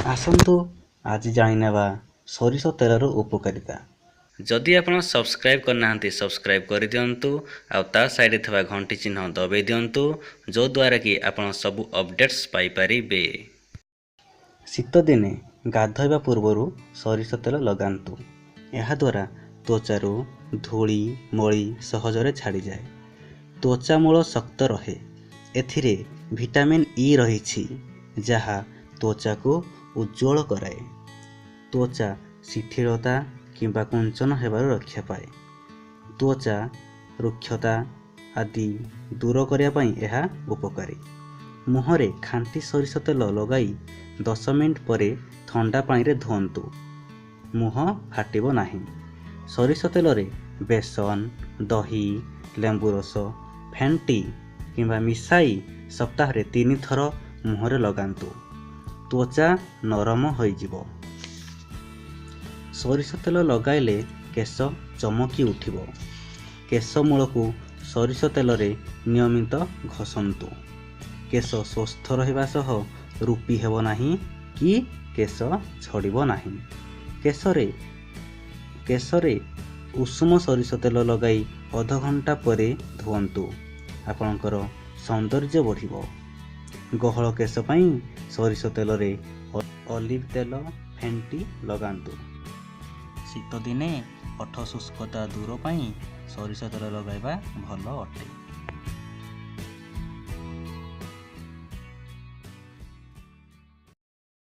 ଆସନ୍ତୁ ଆଜି ଜାଣିନେବା ସୋରିଷ ତେଲର ଉପକାରିତା। ଯଦି ଆପଣ ସବସ୍କ୍ରାଇବ୍ କରିନାହାନ୍ତି ସବସ୍କ୍ରାଇବ୍ କରିଦିଅନ୍ତୁ ଆଉ ତା ସାଇଡ଼ରେ ଥିବା ଘଣ୍ଟି ଚିହ୍ନ ଦବାଇ ଦିଅନ୍ତୁ, ଯଦ୍ୱାରା କି ଆପଣ ସବୁ ଅପଡ଼େଟ୍ସ ପାଇପାରିବେ। ଶୀତଦିନେ ଗାଧୋଇବା ପୂର୍ବରୁ ସୋରିଷ ତେଲ ଲଗାନ୍ତୁ। ଏହାଦ୍ୱାରା ତ୍ୱଚାରୁ ଧୂଳି ମଳି ସହଜରେ ଛାଡ଼ିଯାଏ। ତ୍ୱଚା ମୂଳ ଶକ୍ତ ରହେ। ଏଥିରେ ଭିଟାମିନ୍ ଇ ରହିଛି, ଯାହା ତ୍ୱଚାକୁ ଉଜ୍ଜ୍ୱଳ କରାଏ। ତ୍ୱଚା ଶିଥିଳତା କିମ୍ବା କୁଞ୍ଚନ ହେବାରୁ ରକ୍ଷା ପାଏ। ତ୍ୱଚା ରୁକ୍ଷତା ଆଦି ଦୂର କରିବା ପାଇଁ ଏହା ଉପକାରୀ। ମୁହଁରେ ଖାଣ୍ଟି ସୋରିଷ ତେଲ ଲଗାଇ 10 ମିନିଟ୍ ପରେ ଥଣ୍ଡା ପାଣିରେ ଧୁଅନ୍ତୁ। ମୁହଁ ଫାଟିବ ନାହିଁ। ସୋରିଷ ତେଲରେ ବେସନ, ଦହି, ଲେମ୍ବୁ ରସ, ଫେଣ୍ଟି କିମ୍ବା ମିଶାଇ ସପ୍ତାହରେ 3 ଥର ମୁହଁରେ ଲଗାନ୍ତୁ। ତ୍ୱଚା ନରମ ହୋଇଯିବ। ସୋରିଷ ତେଲ ଲଗାଇଲେ କେଶ ଚମକି ଉଠିବ। କେଶ ମୂଳକୁ ସୋରିଷ ତେଲରେ ନିୟମିତ ଘଷନ୍ତୁ। କେଶ ସୁସ୍ଥ ରହିବା ସହ ରୁପି ହେବ ନାହିଁ କି କେଶ ଝଡ଼ିବ ନାହିଁ। କେଶରେ ଉଷୁମ ସୋରିଷ ତେଲ ଲଗାଇ ଅଧଘଣ୍ଟା ପରେ ଧୁଅନ୍ତୁ। ଆପଣଙ୍କର ସୌନ୍ଦର୍ଯ୍ୟ ବଢ଼ିବ। ଗହଳ କେଶ ପାଇଁ ସୋରିଷ ତେଲରେ ଅଲିଭ ତେଲ ଫେଣ୍ଟି ଲଗାନ୍ତୁ। ଶୀତଦିନେ ଓଠ ଶୁଷ୍କତା ଦୂର ପାଇଁ ସୋରିଷ ତେଲ ଲଗାଇବା ଭଲ ଅଟେ।